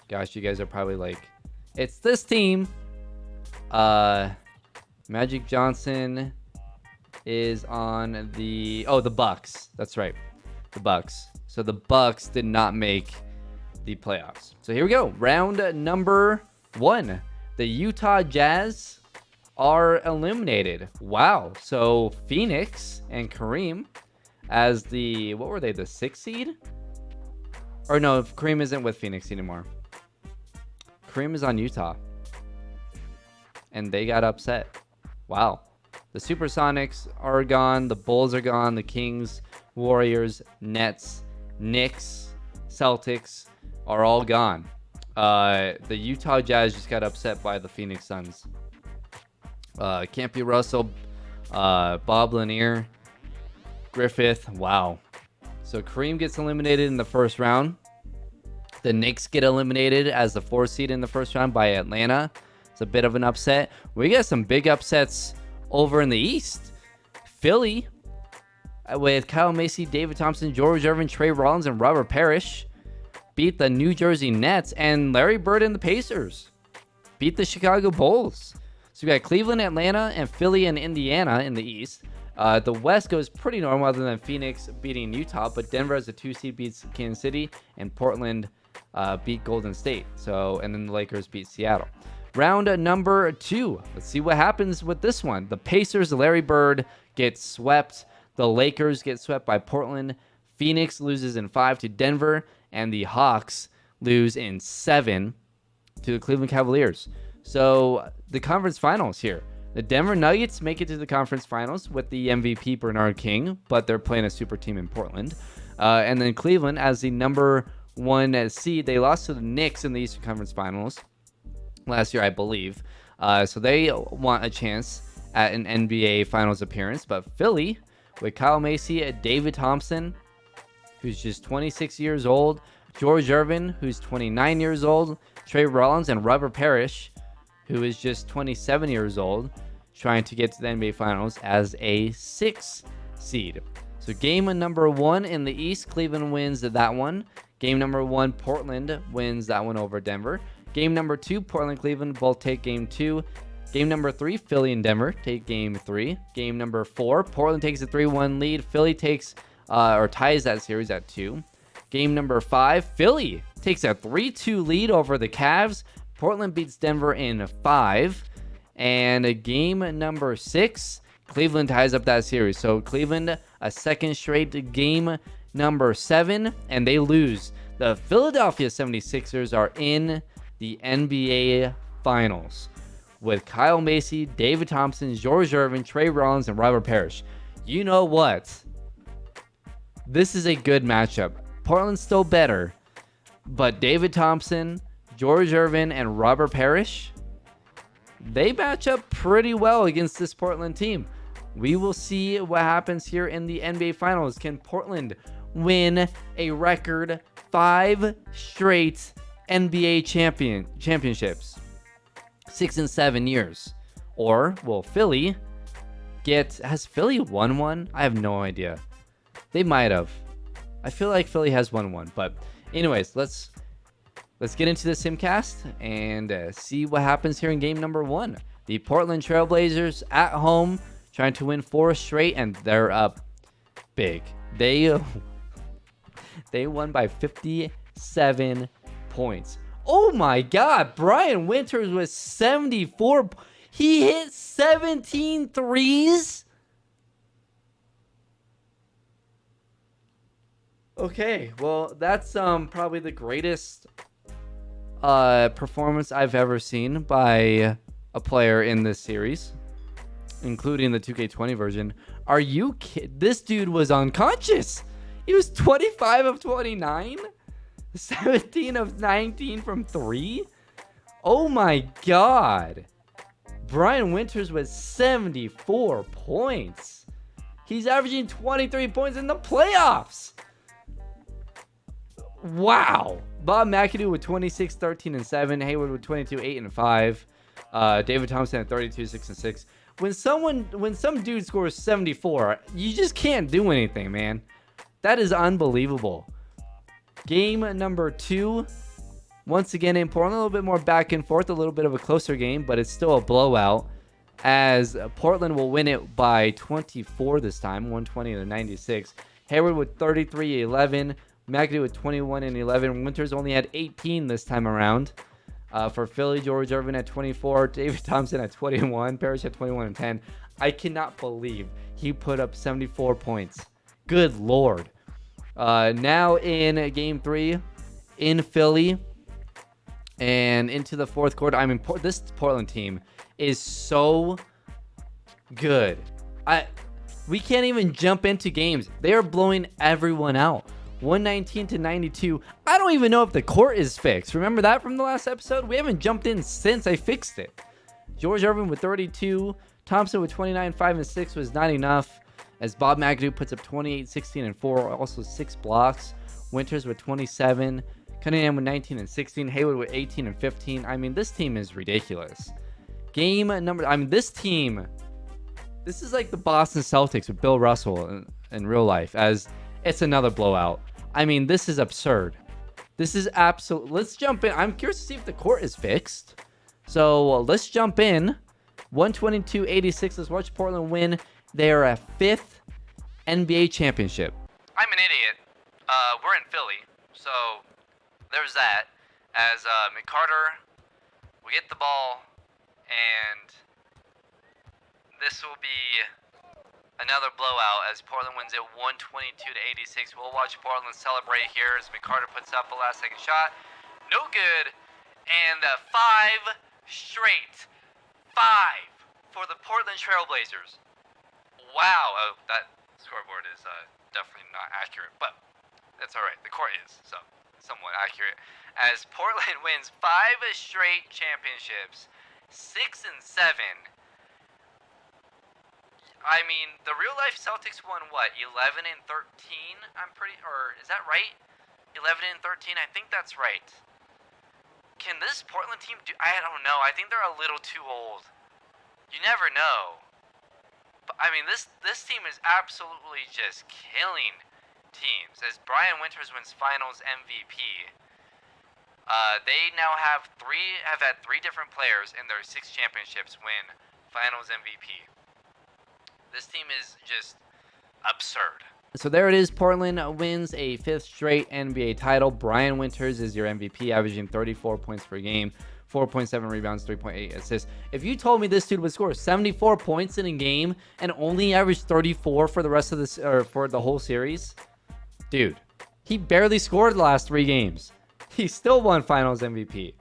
Gosh, you guys are probably like, it's this team. Magic Johnson is on the Bucks. That's right, the Bucks. So the Bucks did not make the playoffs. So here we go, round number 1. The Utah Jazz are eliminated. Wow. So Phoenix and Kareem as the, what were they, the 6th seed? Or no, Kareem isn't with Phoenix anymore. Kareem is on Utah, and they got upset. Wow. The Supersonics are gone. The Bulls are gone. The Kings, Warriors, Nets, Knicks, Celtics are all gone. The Utah Jazz just got upset by the Phoenix Suns. Campy Russell, Bob Lanier, Griffith. Wow. So Kareem gets eliminated in the first round. The Knicks get eliminated as the 4th seed in the first round by Atlanta. It's a bit of an upset. We got some big upsets over in the East. Philly, with Kyle Macy, David Thompson, George Irvin, Trey Rollins, and Robert Parrish, beat the New Jersey Nets, and Larry Bird and the Pacers beat the Chicago Bulls. So we got Cleveland, Atlanta, and Philly and Indiana in the East. The West goes pretty normal other than Phoenix beating Utah, but Denver as a 2 seed beats Kansas City, and Portland beat Golden State. So, and then the Lakers beat Seattle. Round number 2. Let's see what happens with this one. The Pacers, Larry Bird, get swept. The Lakers get swept by Portland. Phoenix loses in 5 to Denver, and the Hawks lose in 7 to the Cleveland Cavaliers. So the conference finals here. The Denver Nuggets make it to the conference finals with the MVP Bernard King, but they're playing a super team in Portland. And then Cleveland, as the number 1 seed, they lost to the Knicks in the Eastern Conference Finals last year, I believe. So they want a chance at an NBA Finals appearance. But Philly, with Kyle Macy, David Thompson, who's just 26 years old, George Irvin, who's 29 years old, Trey Rollins, and Robert Parrish, who is just 27 years old, trying to get to the NBA Finals as a 6 seed. So game number 1 in the East, Cleveland wins that one. Game number 1, Portland wins that one over Denver. Game number 2, Portland, Cleveland both take game 2. Game number 3, Philly and Denver take game 3. Game number 4, Portland takes a 3-1 lead. Philly takes or ties that series at 2. Game number 5, Philly takes a 3-2 lead over the Cavs. Portland beats Denver in 5. And game number 6, Cleveland ties up that series. So Cleveland, a second straight game number 7, and they lose. The Philadelphia 76ers are in the NBA Finals with Kyle Macy, David Thompson, George Irvin, Trey Rollins, and Robert Parrish. You know what? This is a good matchup. Portland's still better, but David Thompson, George Irvin, and Robert Parrish, they match up pretty well against this Portland team. We will see what happens here in the NBA Finals. Can Portland win a record 5 straight NBA championships? 6 and 7 years. Or will Philly has Philly won one? I have no idea. They might have. I feel like Philly has won one. But anyways, let's get into the simcast and see what happens here in game number 1. The Portland Trailblazers at home trying to win 4 straight, and they're up big. They won by 57 points. Oh my God, Brian Winters was 74. He hit 17 threes. Okay, well, that's probably the greatest performance I've ever seen by a player in this series, including the 2K20 version. Are you kidding? This dude was unconscious. He was 25 of 29, 17 of 19 from 3. Oh my God. Brian Winters was 74 points. He's averaging 23 points in the playoffs. Wow. Bob McAdoo with 26, 13, and 7. Hayward with 22, 8, and 5. David Thompson at 32, 6, and 6. When some dude scores 74, you just can't do anything, man. That is unbelievable. Game number 2. Once again in Portland, a little bit more back and forth, a little bit of a closer game, but it's still a blowout, as Portland will win it by 24 this time, 120 to 96. Hayward with 33, 11. McAdoo with 21 and 11. Winters only had 18 this time around. For Philly, George Irvin at 24. David Thompson at 21. Parrish at 21 and 10. I cannot believe he put up 74 points. Good Lord. Now in game 3 in Philly and into the fourth quarter. I mean, this Portland team is so good. We can't even jump into games. They are blowing everyone out. 119 to 92. I don't even know if the court is fixed. Remember that from the last episode? We haven't jumped in since I fixed it. George Irvin with 32. Thompson with 29, 5, and 6 was not enough, as Bob McAdoo puts up 28, 16, and 4. Also 6 blocks. Winters with 27. Cunningham with 19 and 16. Hayward with 18 and 15. I mean, this team is ridiculous. Game number... I mean, this team... This is like the Boston Celtics with Bill Russell in real life, as it's another blowout. I mean, this is absurd. This is absolute. Let's jump in. I'm curious to see if the court is fixed. So let's jump in. 122-86. Let's watch Portland win their 5th NBA championship. I'm an idiot. We're in Philly, so there's that. As McCarter, we get the ball, and this will be another blowout as Portland wins it 122-86. We'll watch Portland celebrate here as McCarter puts up a last-second shot. No good. And 5 straight. 5 for the Portland Trailblazers. Wow. Oh, that scoreboard is definitely not accurate, but that's all right. The court is, so somewhat accurate. As Portland wins 5 straight championships, 6 and 7. I mean, the real-life Celtics won, what, 11 and 13? Or is that right? 11 and 13? I think that's right. Can this Portland team do... I don't know. I think they're a little too old. You never know. But, I mean, this team is absolutely just killing teams. As Brian Winters wins Finals MVP, they now have had 3 different players in their 6 championships win Finals MVP. This team is just absurd. So there it is. Portland wins a 5th straight NBA title. Brian Winters is your MVP, averaging 34 points per game, 4.7 rebounds, 3.8 assists. If you told me this dude would score 74 points in a game and only average 34 for the rest of this, or for the whole series, dude, he barely scored the last 3 games. He still won Finals MVP.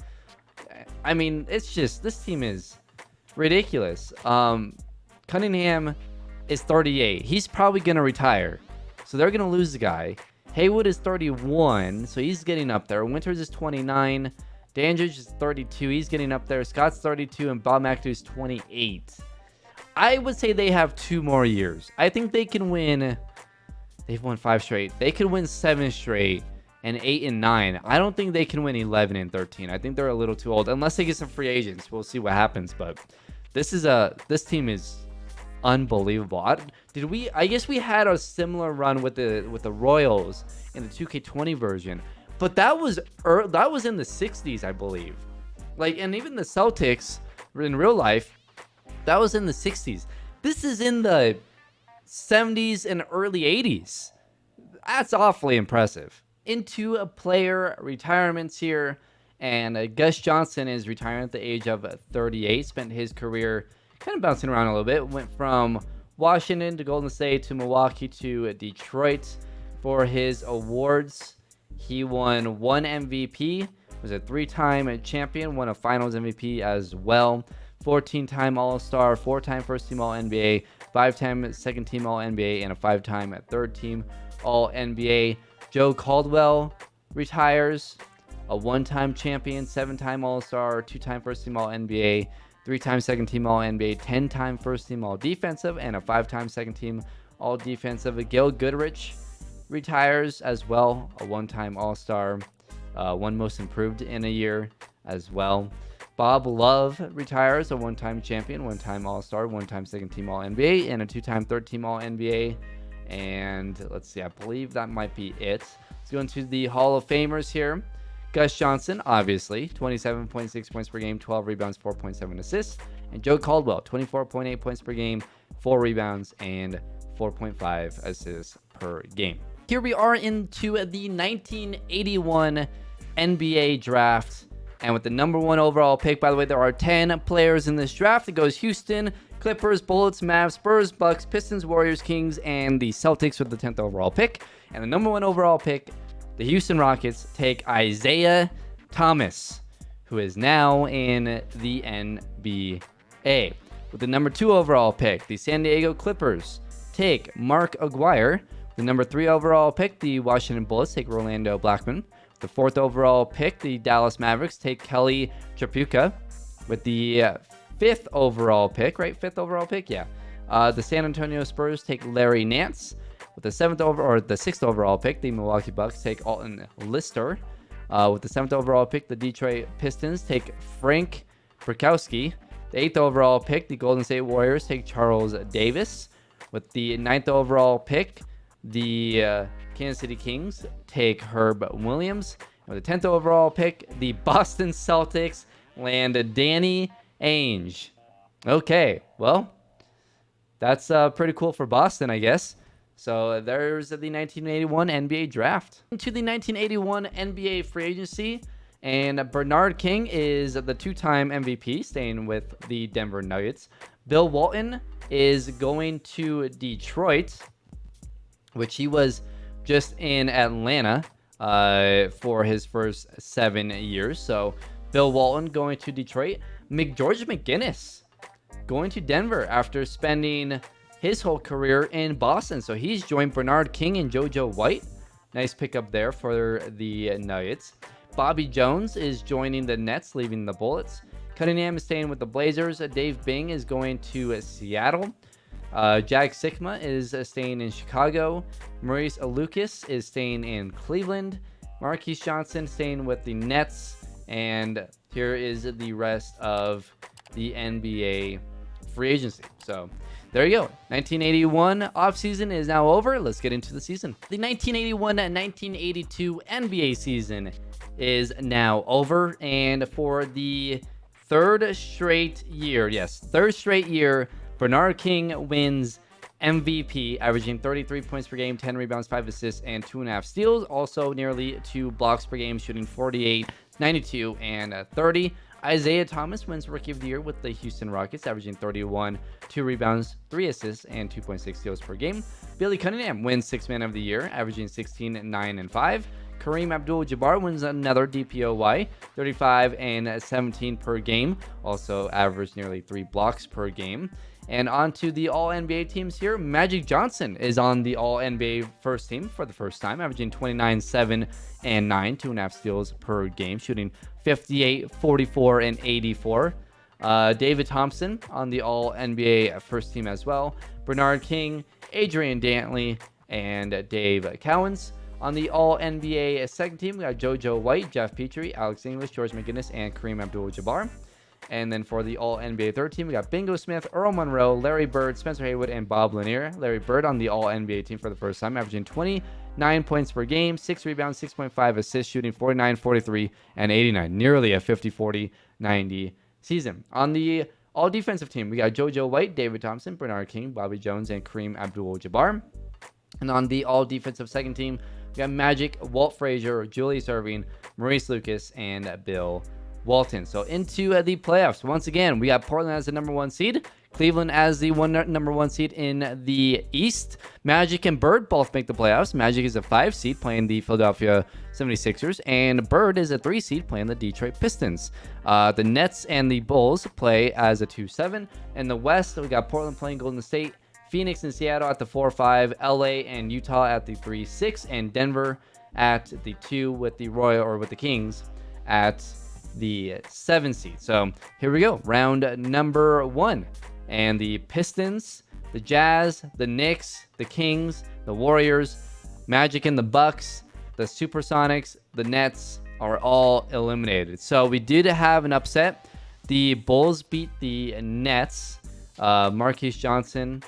I mean, it's just, this team is ridiculous. Cunningham is 38. He's probably going to retire. So they're going to lose the guy. Haywood is 31, so he's getting up there. Winters is 29. Dandridge is 32. He's getting up there. Scott's 32, and Bob McAdoo's 28. I would say they have 2 more years. I think they can win. They've won 5 straight. They could win 7 straight and 8 and 9. I don't think they can win 11 and 13. I think they're a little too old, unless they get some free agents. We'll see what happens, but this team is unbelievable. I guess we had a similar run with the Royals in the 2K20 version, but that was in the 60s, I believe. Like, and even the Celtics in real life, that was in the 60s. This is in the 70s and early 80s. That's awfully impressive. Into a player retirements here, and Gus Johnson is retiring at the age of 38. Spent his career kind of bouncing around a little bit. Went from Washington to Golden State to Milwaukee to Detroit. For his awards, he won 1 MVP, was a 3-time champion, won a Finals MVP as well, 14-time All-Star, 4-time First-Team All-NBA, 5-time Second-Team All-NBA, and a 5-time Third-Team All-NBA. Joe Caldwell retires, a 1-time champion, 7-time All-Star, 2-time First-Team All-NBA, 3-time Second-Team All-NBA, 10-time First-Team All-Defensive, and a 5-time Second-Team All-Defensive. Gil Goodrich retires as well, a 1-time All-Star, 1 Most Improved in a year as well. Bob Love retires, a 1-time champion, 1-time All-Star, 1-time Second-Team All-NBA, and a 2-time Third-Team All-NBA. And let's see, I believe that might be it. Let's go into the Hall of Famers here. Gus Johnson, obviously, 27.6 points per game, 12 rebounds, 4.7 assists. And Joe Caldwell, 24.8 points per game, 4 rebounds, and 4.5 assists per game. Here we are into the 1981 NBA draft. And with the number 1 overall pick, by the way, there are 10 players in this draft. It goes Houston, Clippers, Bullets, Mavs, Spurs, Bucks, Pistons, Warriors, Kings, and the Celtics with the 10th overall pick. And the number 1 overall pick, the Houston Rockets take Isaiah Thomas, who is now in the NBA. With the number 2 overall pick, the San Diego Clippers take Mark Aguirre. The number 3 overall pick, the Washington Bullets take Rolando Blackman. The 4th overall pick, the Dallas Mavericks take Kelly Tripucka. With the 5th overall pick, right? 5th overall pick, yeah. The San Antonio Spurs take Larry Nance. With the 6th overall pick, the Milwaukee Bucks take Alton Lister. With the 7th overall pick, the Detroit Pistons take Frank Burkowski. The 8th overall pick, the Golden State Warriors take Charles Davis. With the 9th overall pick, the Kansas City Kings take Herb Williams. And with the 10th overall pick, the Boston Celtics land Danny Ainge. Okay, well, that's pretty cool for Boston, I guess. So there's the 1981 NBA draft. Into the 1981 NBA free agency, and Bernard King is the 2-time MVP, staying with the Denver Nuggets. Bill Walton is going to Detroit, which he was just in Atlanta for his first 7 years. So Bill Walton going to Detroit. George McGinnis going to Denver after spending his whole career in Boston. So he's joined Bernard King and JoJo White. Nice pickup there for the Nuggets. Bobby Jones is joining the Nets, leaving the Bullets. Cunningham is staying with the Blazers. Dave Bing is going to Seattle. Jack Sikma is staying in Chicago. Maurice Lucas is staying in Cleveland. Marquise Johnson staying with the Nets. And here is the rest of the NBA free agency. So there you go. 1981 offseason is now over. Let's get into the season. The 1981-1982 NBA season is now over. And for the third straight year, Bernard King wins MVP, averaging 33 points per game, 10 rebounds, 5 assists, and 2.5 steals. Also nearly 2 blocks per game, shooting 48, 92, and 30. Isaiah Thomas wins Rookie of the Year with the Houston Rockets, averaging 31, 2 rebounds, 3 assists, and 2.6 steals per game. Billy Cunningham wins Sixth Man of the Year, averaging 16, 9, and 5. Kareem Abdul-Jabbar wins another DPOY, 35 and 17 per game. Also averaged nearly 3 blocks per game. And on to the All-NBA teams here. Magic Johnson is on the All-NBA first team for the first time, averaging 29, 7, and 9, 2.5 steals per game, shooting 58, 44, and 84. David Thompson on the All-NBA first team as well. Bernard King, Adrian Dantley, and Dave Cowens. On the All-NBA second team, we got JoJo White, Jeff Petrie, Alex English, George McGinnis, and Kareem Abdul-Jabbar. And then for the All-NBA third team, we got Bingo Smith, Earl Monroe, Larry Bird, Spencer Haywood, and Bob Lanier. Larry Bird on the All-NBA team for the first time, averaging 29 points per game, 6 rebounds, 6.5 assists, shooting 49, 43, and 89. Nearly a 50-40-90 season. On the All-Defensive team, we got JoJo White, David Thompson, Bernard King, Bobby Jones, and Kareem Abdul-Jabbar. And on the All-Defensive second team, we got Magic, Walt Frazier, Julius Erving, Maurice Lucas, and Bill Walton. So into the playoffs. Once again, we got Portland as the number 1 seed, Cleveland as the number 1 seed in the East. Magic and Bird both make the playoffs. Magic is a 5 seed playing the Philadelphia 76ers, and Bird is a 3 seed playing the Detroit Pistons. The Nets and the Bulls play as a 2-7. In the West, we got Portland playing Golden State, Phoenix and Seattle at the 4-5, LA and Utah at the 3-6, and Denver at the 2 with the Kings at the 7 seed. So here we go, round number 1. And the Pistons, the Jazz, the Knicks, the Kings, the Warriors, Magic and the Bucks, the Supersonics, the Nets are all eliminated. So we did have an upset. The Bulls beat the Nets. Marquise Johnson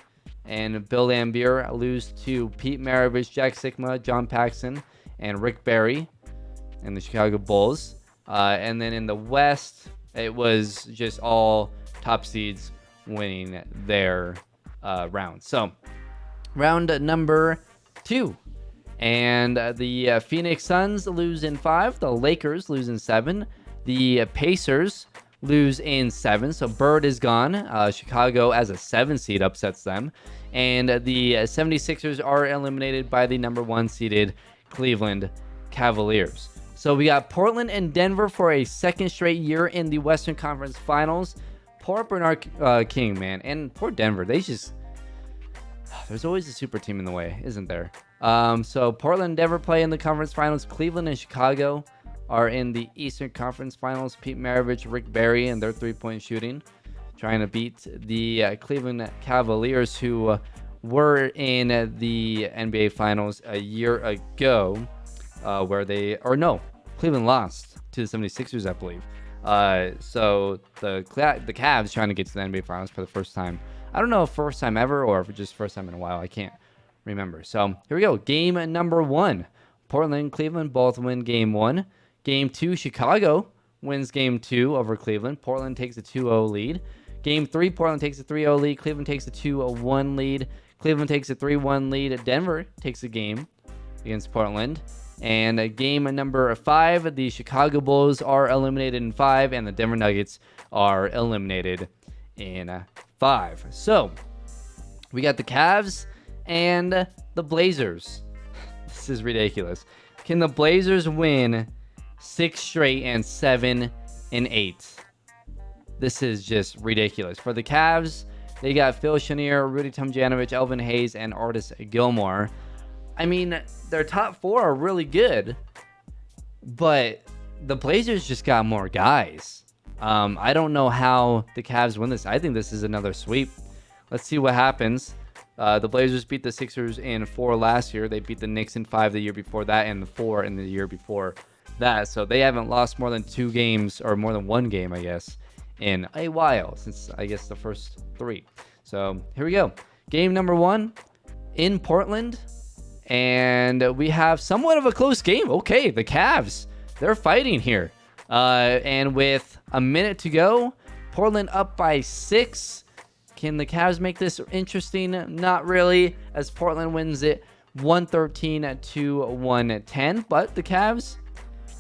and Bill Laimbeer lose to Pete Maravich, Jack Sikma, John Paxson, and Rick Barry and the Chicago Bulls. And then in the West, it was just all top seeds winning their round. So round number 2. And the Phoenix Suns lose in 5. The Lakers lose in 7. The Pacers lose in 7. So Bird is gone. Chicago as a 7 seed upsets them. And the 76ers are eliminated by the number 1 seeded Cleveland Cavaliers. So we got Portland and Denver for a second straight year in the Western Conference Finals. Poor Bernard King, man. And poor Denver. There's always a super team in the way, isn't there? So Portland and Denver play in the conference finals. Cleveland and Chicago are in the Eastern Conference Finals. Pete Maravich, Rick Barry, and their three-point shooting, trying to beat the Cleveland Cavaliers, who were in the NBA Finals a year ago, Cleveland lost to the 76ers, I believe. So the Cavs trying to get to the NBA Finals for the first time. I don't know if first time ever or if just first time in a while. I can't remember. So here we go. Game number 1. Portland, Cleveland both win game 1. Game 2, Chicago wins game 2 over Cleveland. Portland takes a 2-0 lead. Game 3, Portland takes a 3-0 lead. Cleveland takes a 2-1 lead. Cleveland takes a 3-1 lead. Denver takes a game against Portland. And game number 5, the Chicago Bulls are eliminated in 5, and the Denver Nuggets are eliminated in 5. So we got the Cavs and the Blazers. This is ridiculous. Can the Blazers win 6 straight and 7 and 8? This is just ridiculous. For the Cavs, they got Phil Chenier, Rudy Tomjanovich, Elvin Hayes, and Artis Gilmore. I mean, their top 4 are really good, but the Blazers just got more guys. I don't know how the Cavs win this. I think this is another sweep. Let's see what happens. The Blazers beat the Sixers in 4 last year. They beat the Knicks in 5 the year before that, and 4 in the year before that. So they haven't lost more than 2 games, or more than 1 game, I guess, in a while, since I guess the first 3. So here we go. Game number 1 in Portland. And we have somewhat of a close game. Okay, the Cavs, they're fighting here. And with a minute to go, Portland up by 6. Can the Cavs make this interesting? Not really, as Portland wins it 113 to 110. But the Cavs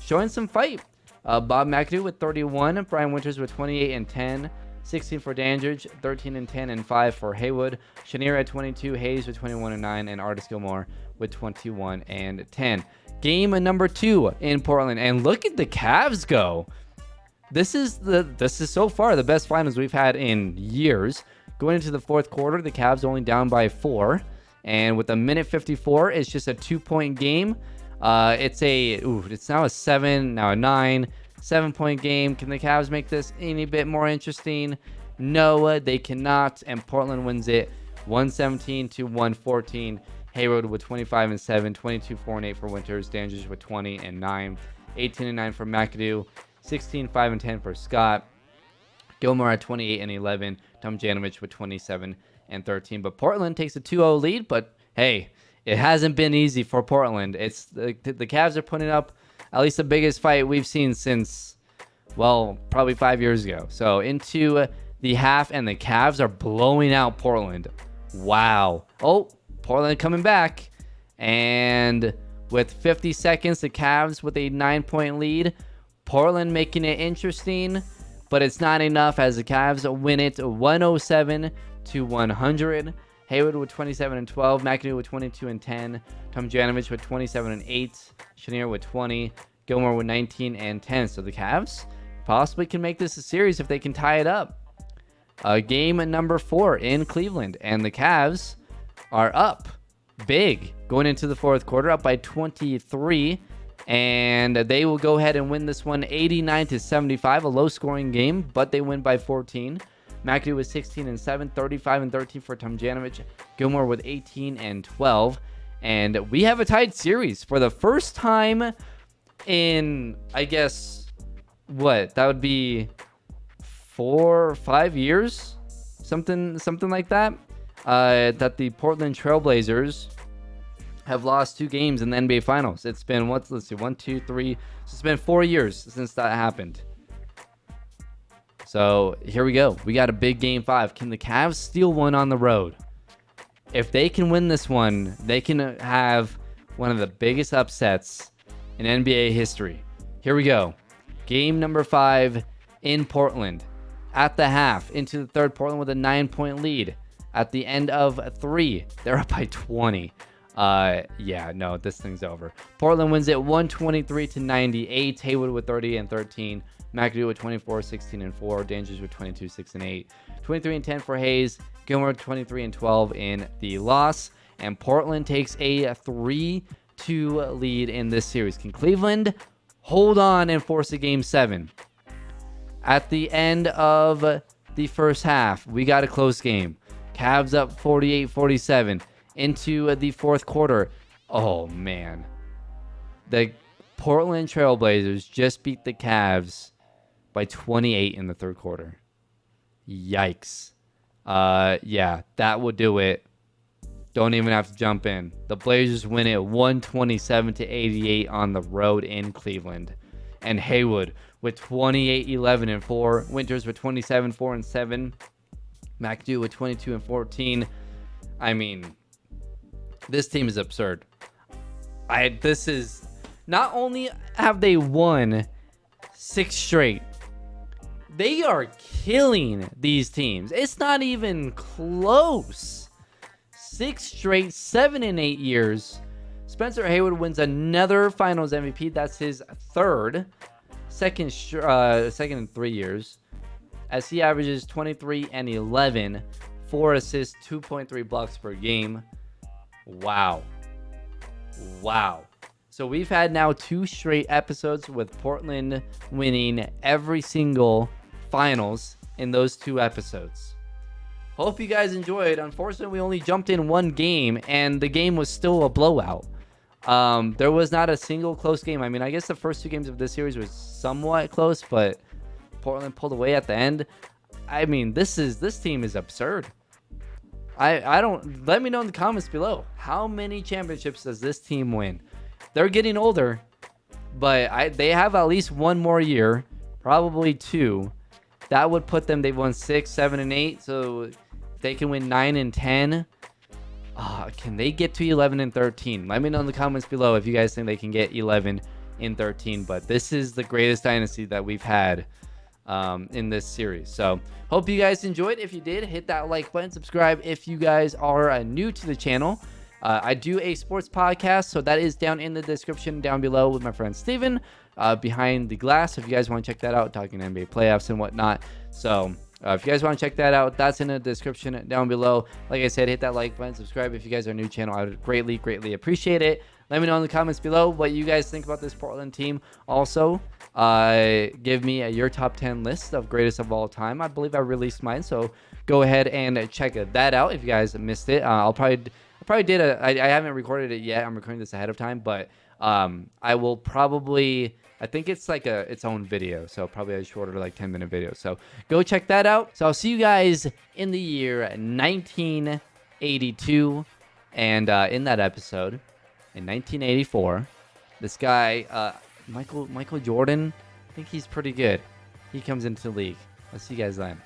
showing some fight. Bob McAdoo with 31, Brian Winters with 28 and 10, 16 for Dandridge, 13 and 10, and 5 for Haywood. Chenier at 22, Hayes with 21 and 9, and Artis Gilmore with 21 and 10. Game number 2 in Portland, and look at the Cavs go. This is so far the best finals we've had in years. Going into the 4th quarter, the Cavs only down by 4, and with a minute 54, it's just a 2-point game. It's now a 7, now a 9, 7-point game. Can the Cavs make this any bit more interesting? No, they cannot, and Portland wins it 117 to 114. Hayward with 25 and 7, 22, 4 and 8 for Winters. Dandridge with 20 and 9, 18 and 9 for McAdoo, 16, 5 and 10 for Scott. Gilmore at 28 and 11. Tomjanovich with 27 and 13. But Portland takes a 2-0 lead. But hey, it hasn't been easy for Portland. It's the Cavs are putting up at least the biggest fight we've seen since, well, probably 5 years ago. So into the half, and the Cavs are blowing out Portland. Wow. Oh, Portland coming back. And with 50 seconds, the Cavs with a 9-point lead. Portland making it interesting, but it's not enough as the Cavs win it 107 to 100. Hayward with 27 and 12, McAdoo with 22 and 10, Tomjanovich with 27 and 8, Chenier with 20, Gilmore with 19 and 10. So the Cavs possibly can make this a series if they can tie it up. Game number 4 in Cleveland, and the Cavs are up big going into the 4th quarter, up by 23, and they will go ahead and win this one 89 to 75, a low scoring game, but they win by 14. McAdoo with 16 and 7, 35 and 13 for Tomjanovich, Gilmore with 18 and 12, and we have a tied series for the first time in, I guess, what, that would be 4 or 5 years, something like that, that the Portland Trailblazers have lost 2 games in the NBA Finals. It's been, let's see, 1, 2, 3. So it's been 4 years since that happened. So here we go. We got a big game 5. Can the Cavs steal one on the road? If they can win this one, they can have one of the biggest upsets in NBA history. Here we go. Game number 5 in Portland. At the half, into the 3rd, Portland with a 9-point lead. At the end of 3, they're up by 20. Yeah, no, this thing's over. Portland wins it 123 to 98. Haywood with 30 and 13. McAdoo with 24, 16 and 4. Dandridge with 22, 6 and 8. 23 and 10 for Hayes. Gilmore 23 and 12 in the loss. And Portland takes a 3-2 lead in this series. Can Cleveland hold on and force a game 7? At the end of the first half, we got a close game. Cavs up 48-47 into the 4th quarter. Oh, man. The Portland Trailblazers just beat the Cavs by 28 in the third quarter. Yikes. Yeah, that will do it. Don't even have to jump in. The Blazers win it 127-88 on the road in Cleveland. And Haywood with 28, 11, and 4. Winters with 27, 4, and 7. McAdoo with 22 and 14. I mean, this team is absurd. This is not only have they won 6 straight, they are killing these teams. It's not even close. 6 straight, 7 and 8 years. Spencer Haywood wins another Finals MVP. That's his third, second in 3 years, as he averages 23 and 11, 4 assists, 2.3 blocks per game. Wow. So we've had now 2 straight episodes with Portland winning every single Finals in those 2 episodes. Hope you guys enjoyed. Unfortunately, we only jumped in 1 game, and the game was still a blowout. There was not a single close game. I mean, I guess the first 2 games of this series was somewhat close, but Portland pulled away at the end. I mean, this team is absurd. I don't. Let me know in the comments below, how many championships does this team win? They're getting older, but they have at least 1 more year, probably 2. That would put them. They've won 6, 7, and 8. So they can win 9 and 10. Can they get to 11 and 13? Let me know in the comments below if you guys think they can get 11 and 13. But this is the greatest dynasty that we've had in this series. So hope you guys enjoyed. If you did, hit that like button, subscribe if you guys are new to the channel. I do a sports podcast, so that is down in the description down below with my friend Steven, Behind the Glass. If you guys want to check that out, talking NBA playoffs and whatnot. So if you guys want to check that out, that's in the description down below. Like I said, hit that like button, subscribe if you guys are new to the channel. I would greatly appreciate it. Let me know in the comments below what you guys think about this Portland team. Also, give me your top 10 list of greatest of all time. I believe I released mine, so go ahead and check that out if you guys missed it. I haven't recorded it yet. I'm recording this ahead of time, but I will probably, I think it's like its own video, so probably a shorter, like 10-minute video. So go check that out. So I'll see you guys in the year 1982, and in that episode in 1984, this guy Michael Jordan, I think he's pretty good. He comes into the league. I'll see you guys then.